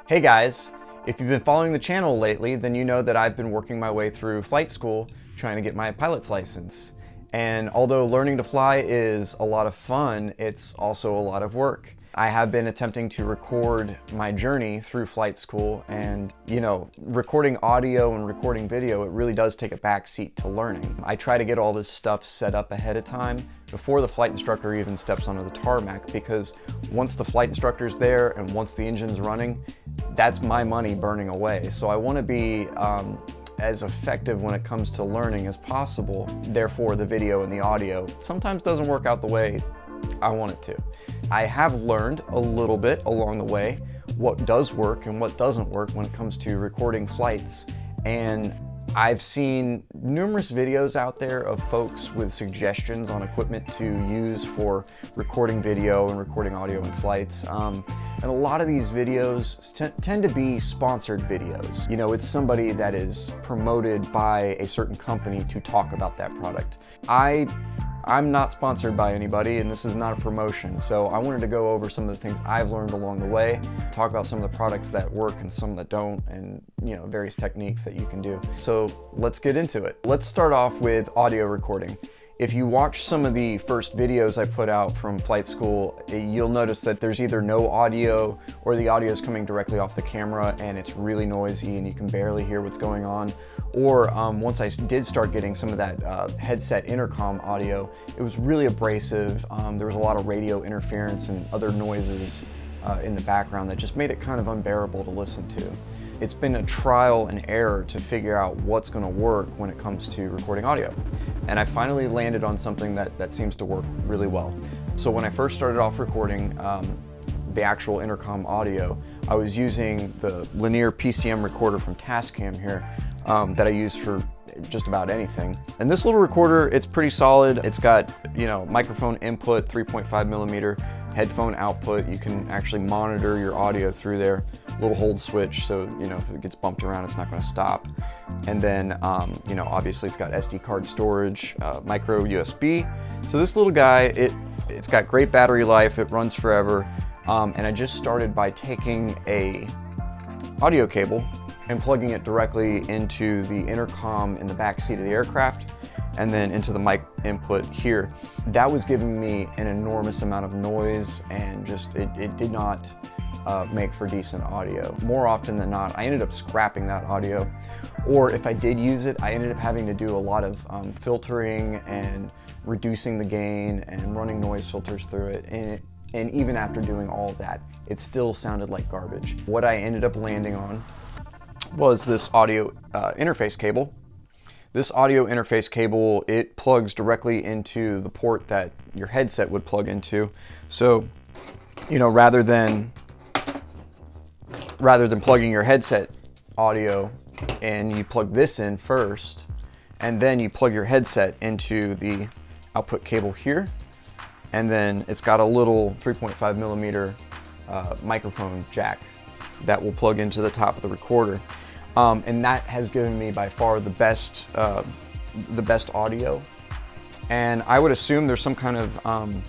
Hey guys, if you've been following the channel lately, then you know that I've been working my way through flight school trying to get my pilot's license. And although learning to fly is a lot of fun, it's also a lot of work. I have been attempting to record my journey through flight school, and recording audio and recording video, it really does take a back seat to learning. I try to get all this stuff set up ahead of time before the flight instructor even steps onto the tarmac, because once the flight instructor's there and once the engine's running, that's my money burning away. So I want to be as effective when it comes to learning as possible. Therefore, the video and the audio sometimes doesn't work out the way I want it to. I have learned a little bit along the way what does work and what doesn't work when it comes to recording flights, and I've seen numerous videos out there of folks with suggestions on equipment to use for recording video and recording audio in flights. And a lot of these videos tend to be sponsored videos. You know, it's somebody that is promoted by a certain company to talk about that product. I'm not sponsored by anybody, and this is not a promotion, so I wanted to go over some of the things I've learned along the way, talk about some of the products that work and some that don't, and various techniques that you can do. So let's get into it. Let's start off with audio recording. If you watch some of the first videos I put out from flight school, you'll notice that there's either no audio or the audio is coming directly off the camera and it's really noisy and you can barely hear what's going on. Or once I did start getting some of that headset intercom audio, it was really abrasive. There was a lot of radio interference and other noises in the background that just made it kind of unbearable to listen to. It's been a trial and error to figure out what's going to work when it comes to recording audio. And I finally landed on something that seems to work really well. So when I first started off recording the actual intercom audio, I was using the linear PCM recorder from Tascam here that I use for just about anything. And this little recorder, it's pretty solid. It's got, microphone input, 3.5 millimeter, headphone output. You can actually monitor your audio through there. Little hold switch, so if it gets bumped around, it's not going to stop. And then obviously it's got SD card storage, micro USB. So this little guy, it's got great battery life, it runs forever. And I just started by taking a audio cable and plugging it directly into the intercom in the back seat of the aircraft, and then into the mic input here. That was giving me an enormous amount of noise, and just it did not make for decent audio. More often than not, I ended up scrapping that audio, or if I did use it, I ended up having to do a lot of filtering and reducing the gain and running noise filters through it. And even after doing all of that, it still sounded like garbage. What I ended up landing on was this audio interface cable. This audio interface cable, it plugs directly into the port that your headset would plug into. So, rather than plugging your headset audio and you plug this in first, and then you plug your headset into the output cable here, and then it's got a little 3.5 millimeter microphone jack that will plug into the top of the recorder. And that has given me by far the best audio. And I would assume there's some kind of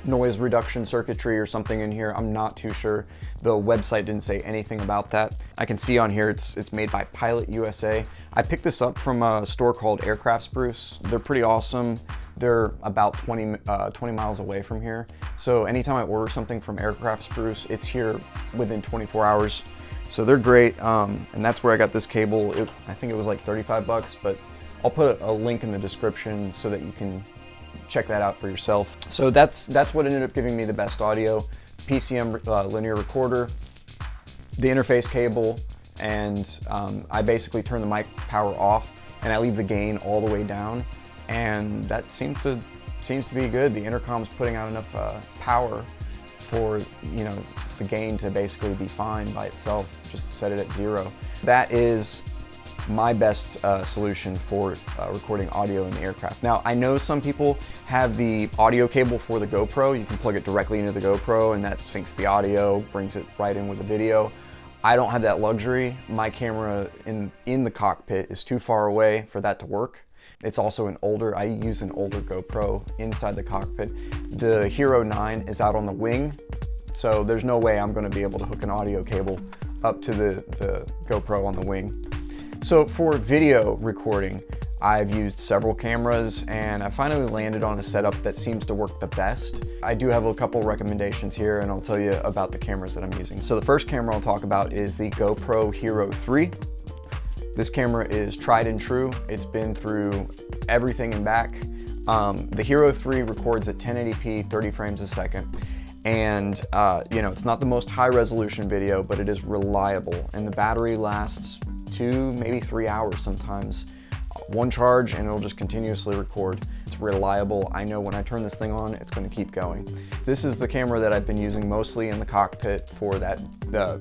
noise reduction circuitry or something in here. I'm not too sure. The website didn't say anything about that. I can see on here it's made by Pilot USA. I picked this up from a store called Aircraft Spruce. They're pretty awesome. They're about 20 miles away from here. So anytime I order something from Aircraft Spruce, it's here within 24 hours. So they're great, and that's where I got this cable. I think it was like 35 bucks, but I'll put a link in the description so that you can check that out for yourself. So that's what ended up giving me the best audio. PCM linear recorder, the interface cable, and I basically turn the mic power off and I leave the gain all the way down, and that seems to be good. The intercom's putting out enough power for the gain to basically be fine by itself. Just set it at 0. That is my best solution for recording audio in the aircraft. Now, I know some people have the audio cable for the GoPro. You can plug it directly into the GoPro and that syncs the audio, brings it right in with the video. I don't have that luxury. My camera in the cockpit is too far away for that to work. It's also I use an older GoPro inside the cockpit. The Hero 9 is out on the wing, so there's no way I'm going to be able to hook an audio cable up to the GoPro on the wing. So for video recording, I've used several cameras and I finally landed on a setup that seems to work the best. I do have a couple recommendations here and I'll tell you about the cameras that I'm using. So the first camera I'll talk about is the GoPro Hero3. This camera is tried and true. It's been through everything and back. The Hero3 records at 1080p, 30 frames a second. And you know, it's not the most high resolution video, but it is reliable. And the battery lasts 2, maybe 3 hours sometimes. One charge and it'll just continuously record. It's reliable. I know when I turn this thing on, it's going to keep going. This is the camera that I've been using mostly in the cockpit for the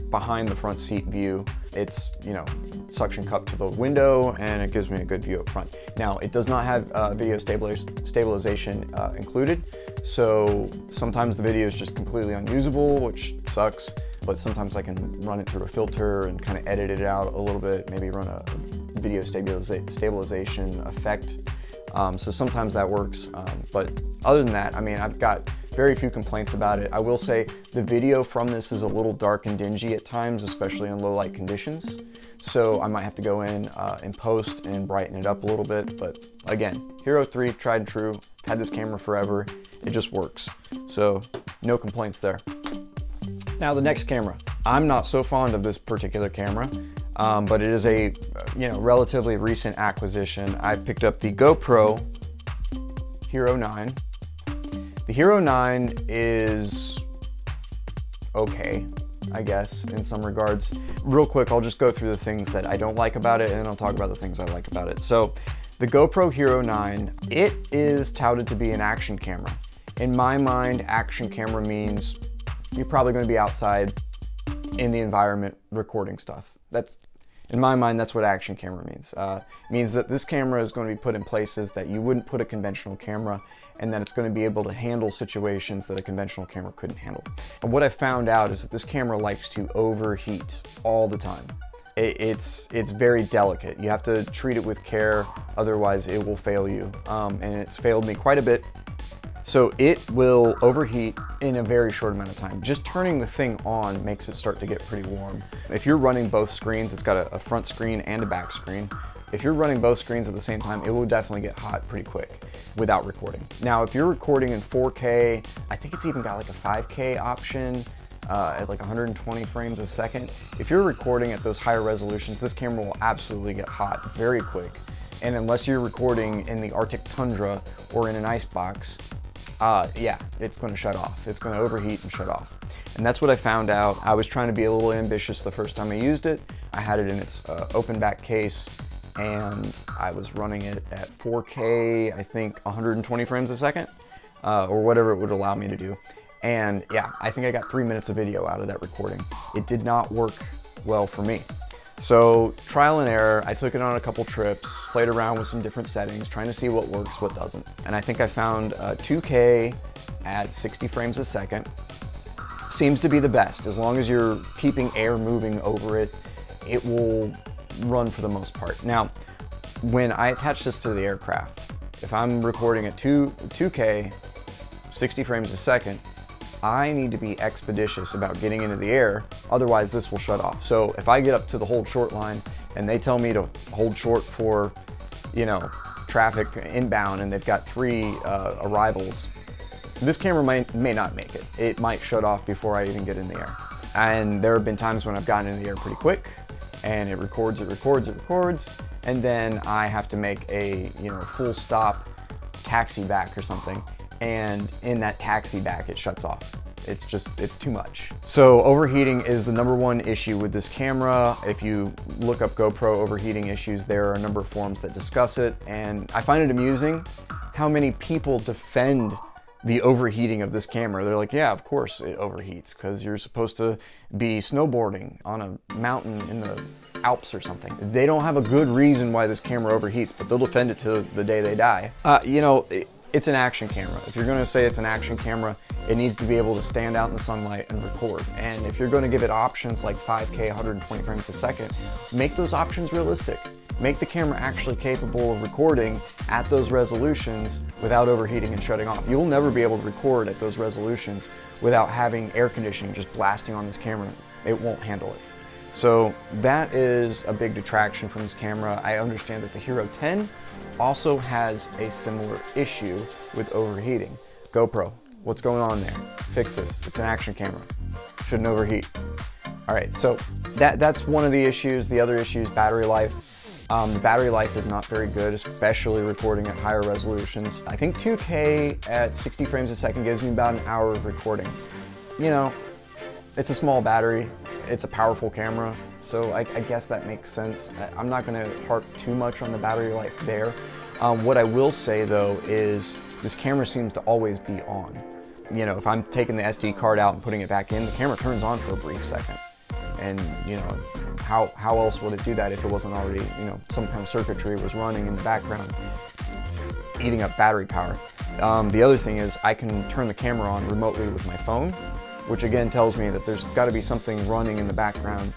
behind the front seat view. It's, you know, suction cup to the window and it gives me a good view up front. Now, it does not have video stabilization included. So sometimes the video is just completely unusable, which sucks. But sometimes I can run it through a filter and kind of edit it out a little bit, maybe run a video stabilization effect. So sometimes that works, but other than that, I mean, I've got very few complaints about it. I will say the video from this is a little dark and dingy at times, especially in low light conditions. So I might have to go in post and brighten it up a little bit. But again, Hero3, tried and true, had this camera forever. It just works. So no complaints there. Now the next camera. I'm not so fond of this particular camera, but it is a relatively recent acquisition. I picked up the GoPro Hero9. The Hero9 is okay, I guess, in some regards. Real quick, I'll just go through the things that I don't like about it and then I'll talk about the things I like about it. So the GoPro Hero9, it is touted to be an action camera. In my mind, action camera means you're probably going to be outside in the environment recording stuff. In my mind, that's what action camera means. It means that this camera is going to be put in places that you wouldn't put a conventional camera, and that it's going to be able to handle situations that a conventional camera couldn't handle. And what I found out is that this camera likes to overheat all the time. It's very delicate. You have to treat it with care, otherwise it will fail you. And it's failed me quite a bit. So it will overheat in a very short amount of time. Just turning the thing on makes it start to get pretty warm. If you're running both screens, it's got a front screen and a back screen. If you're running both screens at the same time, it will definitely get hot pretty quick without recording. Now, if you're recording in 4K, I think it's even got like a 5K option at like 120 frames a second. If you're recording at those higher resolutions, this camera will absolutely get hot very quick. And unless you're recording in the Arctic tundra or in an ice box, yeah, it's going to shut off. It's going to overheat and shut off. And that's what I found out. I was trying to be a little ambitious the first time I used it. I had it in its open back case and I was running it at 4K, I think 120 frames a second, or whatever it would allow me to do. And yeah, I think I got 3 minutes of video out of that recording. It did not work well for me. So trial and error, I took it on a couple trips, played around with some different settings, trying to see what works, what doesn't. And I think I found 2K at 60 frames a second. Seems to be the best. As long as you're keeping air moving over it, it will run for the most part. Now, when I attach this to the aircraft, if I'm recording at 2K, 60 frames a second, I need to be expeditious about getting into the air, otherwise this will shut off. So if I get up to the hold short line and they tell me to hold short for, you know, traffic inbound and they've got 3 arrivals, this camera may not make it. It might shut off before I even get in the air. And there have been times when I've gotten in the air pretty quick and it records, and then I have to make a, you know, full stop taxi back or something. And in that taxi back, it shuts off. It's too much. So overheating is the #1 issue with this camera. If you look up GoPro overheating issues, there are a number of forums that discuss it. And I find it amusing how many people defend the overheating of this camera. They're like, yeah, of course it overheats because you're supposed to be snowboarding on a mountain in the Alps or something. They don't have a good reason why this camera overheats, but they'll defend it to the day they die. You know, it's an action camera. If you're gonna say it's an action camera, it needs to be able to stand out in the sunlight and record. And if you're gonna give it options like 5K, 120 frames a second, make those options realistic. Make the camera actually capable of recording at those resolutions without overheating and shutting off. You'll never be able to record at those resolutions without having air conditioning just blasting on this camera it won't handle it. So that is a big detraction from this camera. I understand that the Hero 10 also has a similar issue with overheating. GoPro, what's going on there? Fix this. It's an action camera. Shouldn't overheat. All right, so that's one of the issues. The other issue is battery life. The battery life is not very good, especially recording at higher resolutions. I think 2K at 60 frames a second gives me about an hour of recording. You know, it's a small battery, it's a powerful camera, so I guess that makes sense. I'm not gonna harp too much on the battery life there. What I will say though is this camera seems to always be on. You know, if I'm taking the SD card out and putting it back in, the camera turns on for a brief second. And you know, how else would it do that if it wasn't already, you know, some kind of circuitry was running in the background, eating up battery power. The other thing is I can turn the camera on remotely with my phone, which again tells me that there's got to be something running in the background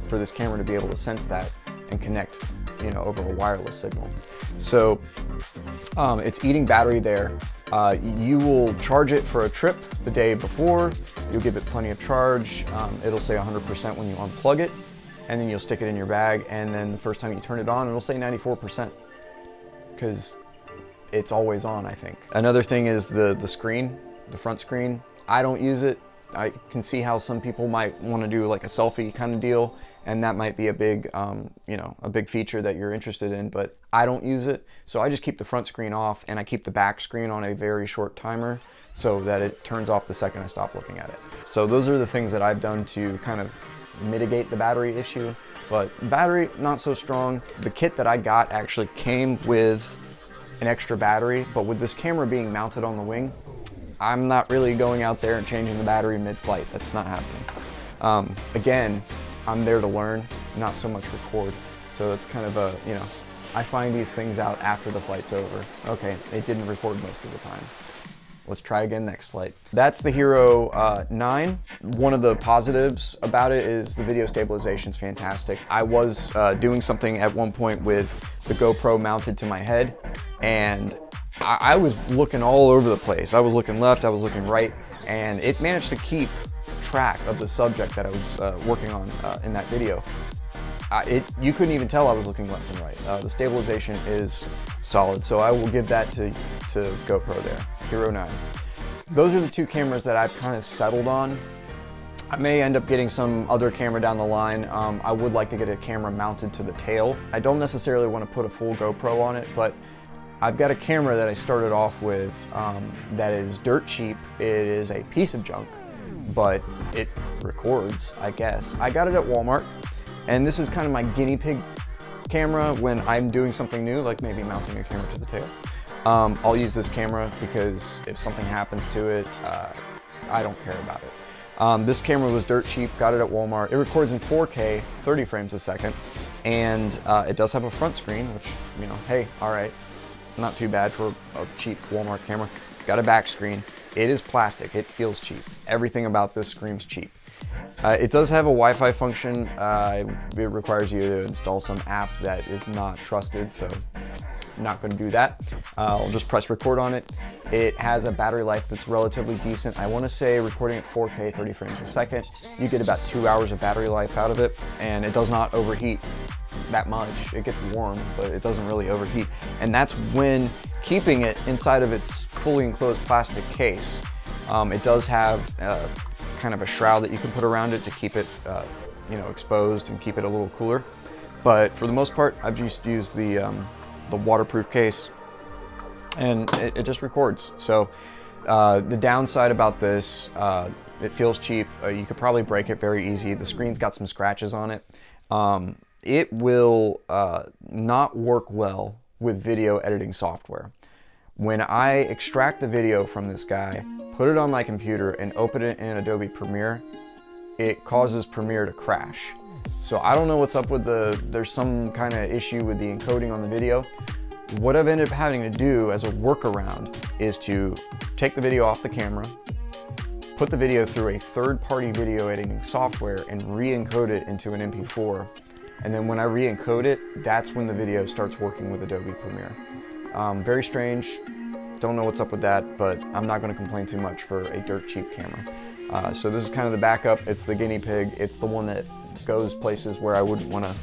for this camera to be able to sense that and connect, you know, over a wireless signal. So it's eating battery there. You will charge it for a trip the day before. You'll give it plenty of charge. It'll say 100% when you unplug it, and then you'll stick it in your bag, and then the first time you turn it on, it'll say 94%, because it's always on, I think. Another thing is the screen, the front screen. I don't use it. I can see how some people might want to do like a selfie kind of deal, and that might be a big, you know, a big feature that you're interested in, but I don't use it. So I just keep the front screen off, and I keep the back screen on a very short timer so that it turns off the second I stop looking at it. So those are the things that I've done to kind of mitigate the battery issue, but battery, not so strong. The kit that I got actually came with an extra battery, but with this camera being mounted on the wing, I'm not really going out there and changing the battery mid-flight. That's not happening. Again, I'm there to learn, not so much record. So it's kind of a, you know, I find these things out after the flight's over. Okay, it didn't record most of the time. Let's try again next flight. That's the Hero 9. One of the positives about it is the video stabilization is fantastic. I was doing something at one point with the GoPro mounted to my head, and I was looking all over the place. I was looking left, I was looking right, and it managed to keep track of the subject that I was working on in that video. You couldn't even tell I was looking left and right. The stabilization is solid, so I will give that to GoPro there, Hero 9. Those are the two cameras that I've kind of settled on. I may end up getting some other camera down the line. I would like to get a camera mounted to the tail. I don't necessarily want to put a full GoPro on it, but I've got a camera that I started off with that is dirt cheap. It is a piece of junk, but it records, I guess. I got it at Walmart, and this is kind of my guinea pig camera when I'm doing something new, like maybe mounting a camera to the tail. I'll use this camera because if something happens to it, I don't care about it. This camera was dirt cheap, got it at Walmart. It records in 4K, 30 frames a second, and it does have a front screen, which, you know, hey, all right, not too bad for a cheap Walmart camera. It's got a back screen. It is plastic, it feels cheap. Everything about this screams cheap. It does have a Wi-Fi function. It requires you to install some app that is not trusted, so I'm not going to do that. I'll just press record on it. It has a battery life that's relatively decent. I want to say recording at 4K 30 frames a second, you get about 2 hours of battery life out of it, and it does not overheat that much. It gets warm, but it doesn't really overheat. And that's when keeping it inside of its fully enclosed plastic case. It does have kind of a shroud that you can put around it to keep it you know, exposed and keep it a little cooler. But for the most part, I've just used the waterproof case, and it just records. So the downside about this, it feels cheap. You could probably break it very easy. The screen's got some scratches on it. It will not work well with video editing software. When I extract the video from this guy, put it on my computer, and open it in Adobe Premiere, it causes Premiere to crash. So I don't know what's up with there's some kind of issue with the encoding on the video. What I've ended up having to do as a workaround is to take the video off the camera, put the video through a third-party video editing software, and re-encode it into an MP4. And then when I re-encode it, that's when the video starts working with Adobe Premiere. Very strange, don't know what's up with that, but I'm not going to complain too much for a dirt cheap camera. So this is kind of the backup. It's the guinea pig. It's the one that goes places where I wouldn't want to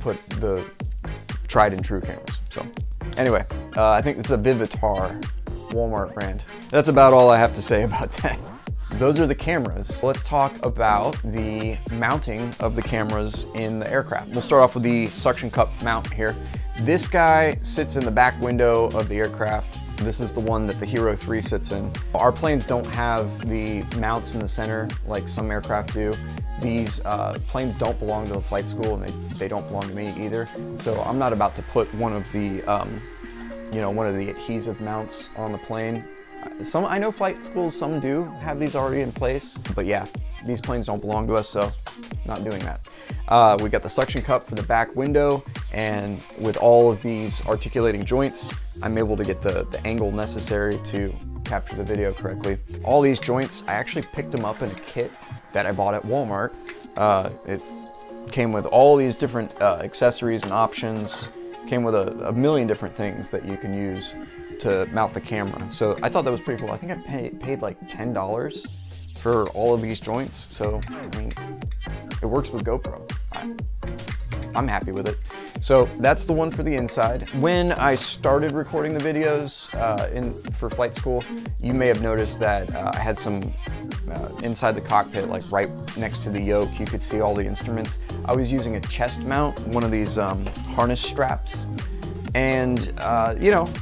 put the tried and true cameras. So anyway, I think it's a Vivtar Walmart brand. That's about all I have to say about that. Those are the cameras. Let's talk about the mounting of the cameras in the aircraft. We'll start off with the suction cup mount here. This guy sits in the back window of the aircraft. This is the one that the Hero3 sits in. Our planes don't have the mounts in the center like some aircraft do. These planes don't belong to the flight school, and they don't belong to me either. So I'm not about to put one of the, one of the adhesive mounts on the plane. I know flight schools, some do have these already in place, but yeah, these planes don't belong to us, so not doing that. We got the suction cup for the back window, and with all of these articulating joints, I'm able to get the angle necessary to capture the video correctly. All these joints, I actually picked them up in a kit that I bought at Walmart. It came with all these different accessories and options, came with a million different things that you can use to mount the camera. So I thought that was pretty cool. I think I paid like $10 for all of these joints. So, I mean, it works with GoPro. I'm happy with it. So that's the one for the inside. When I started recording the videos for flight school, you may have noticed that I had some inside the cockpit, like right next to the yoke, you could see all the instruments. I was using a chest mount, one of these harness straps. And,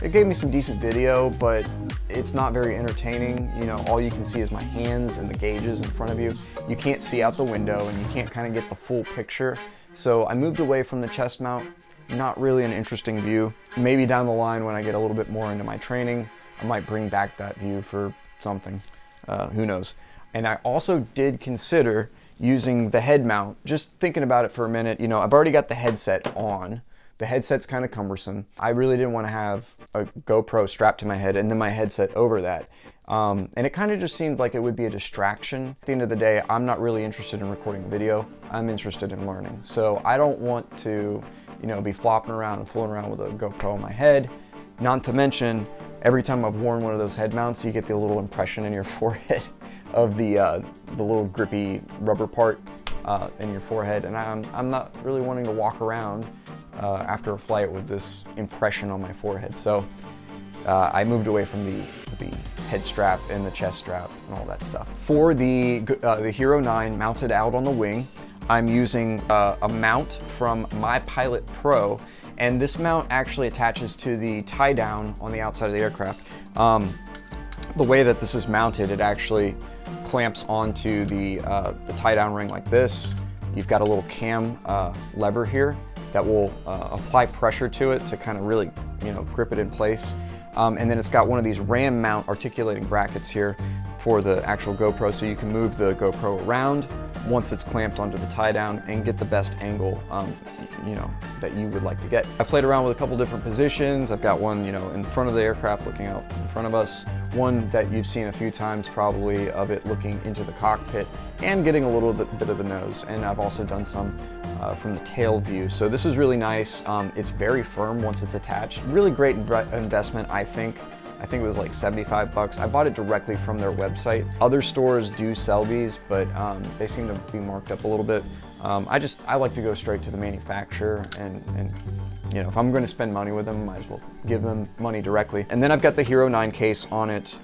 it gave me some decent video, but it's not very entertaining. All you can see is my hands and the gauges in front of you. You can't see out the window, and you can't kind of get the full picture. So I moved away from the chest mount. Not really an interesting view. Maybe down the line when I get a little bit more into my training, I might bring back that view for something. Who knows? And I also did consider using the head mount. Just thinking about it for a minute, I've already got the headset on. The headset's kind of cumbersome. I really didn't want to have a GoPro strapped to my head and then my headset over that. And it kind of just seemed like it would be a distraction. At the end of the day, I'm not really interested in recording video. I'm interested in learning. So I don't want to, be flopping around and fooling around with a GoPro on my head. Not to mention, every time I've worn one of those head mounts, you get the little impression in your forehead of the little grippy rubber part in your forehead. And I'm not really wanting to walk around after a flight with this impression on my forehead. So I moved away from the head strap and the chest strap and all that stuff. For the Hero9 mounted out on the wing, I'm using a mount from MyPilotPro, and this mount actually attaches to the tie down on the outside of the aircraft. The way that this is mounted, it actually clamps onto the tie down ring like this. You've got a little cam lever here that will apply pressure to it to kind of really, grip it in place. And then it's got one of these ram mount articulating brackets here for the actual GoPro, so you can move the GoPro around once it's clamped onto the tie down and get the best angle, that you would like to get. I played around with a couple different positions. I've got one, in front of the aircraft looking out in front of us, one that you've seen a few times probably of it looking into the cockpit and getting a little bit of the nose. And I've also done some from the tail view. So this is really nice. It's very firm once it's attached. Really great investment, I think. I think it was like 75 bucks. I bought it directly from their website. Other stores do sell these, but they seem to be marked up a little bit. I like to go straight to the manufacturer, and if I'm going to spend money with them, I might as well give them money directly. And then I've got the Hero9 case on it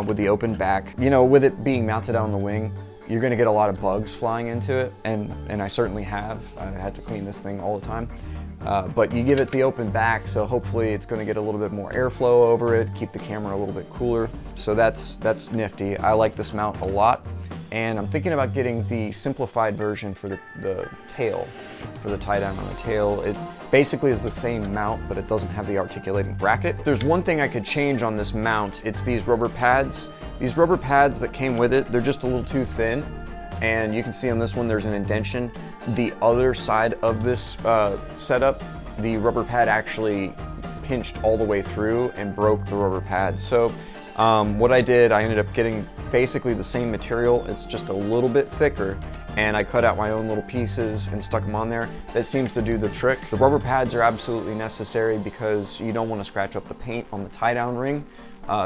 with the open back. With it being mounted on the wing, you're going to get a lot of bugs flying into it, and I certainly have. I had to clean this thing all the time. But you give it the open back, so hopefully it's going to get a little bit more airflow over it, keep the camera a little bit cooler. So that's nifty. I like this mount a lot, and I'm thinking about getting the simplified version for the tail, for the tie down on the tail. It basically is the same mount, but it doesn't have the articulating bracket. There's one thing I could change on this mount. It's these rubber pads. These rubber pads that came with it, they're just a little too thin. And you can see on this one there's an indentation. The other side of this setup, the rubber pad actually pinched all the way through and broke the rubber pad. So what I did, I ended up getting basically the same material. It's just a little bit thicker, and I cut out my own little pieces and stuck them on there. That seems to do the trick. The rubber pads are absolutely necessary because you don't want to scratch up the paint on the tie-down ring.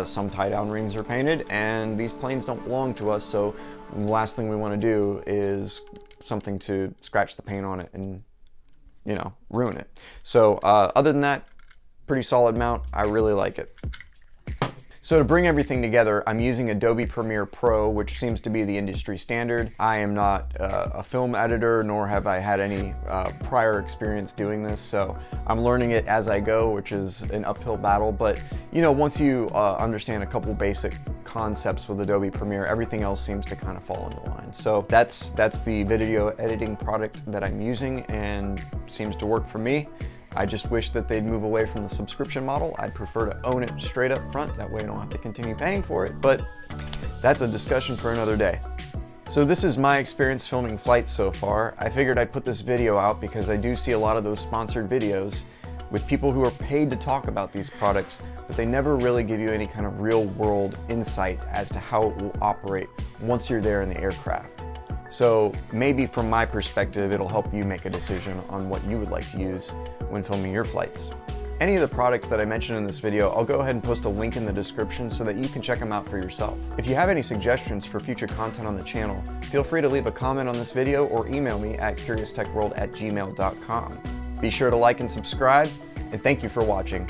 Some tie-down rings are painted, and these planes don't belong to us, so And the last thing we want to do is something to scratch the paint on it and, you know, ruin it. So other than that, pretty solid mount. I really like it. So to bring everything together, I'm using Adobe Premiere Pro, which seems to be the industry standard. I am not a film editor, nor have I had any prior experience doing this, so I'm learning it as I go, which is an uphill battle. But you know, once you understand a couple basic concepts with Adobe Premiere, everything else seems to kind of fall into line. So that's the video editing product that I'm using, and seems to work for me. I just wish that they'd move away from the subscription model. I'd prefer to own it straight up front. That way I don't have to continue paying for it, but that's a discussion for another day. So this is my experience filming flights so far. I figured I'd put this video out because I do see a lot of those sponsored videos with people who are paid to talk about these products, but they never really give you any kind of real world insight as to how it will operate once you're there in the aircraft. So maybe from my perspective, it'll help you make a decision on what you would like to use when filming your flights. Any of the products that I mentioned in this video, I'll go ahead and post a link in the description so that you can check them out for yourself. If you have any suggestions for future content on the channel, feel free to leave a comment on this video or email me at curioustechworld@gmail.com. Be sure to like and subscribe, and thank you for watching.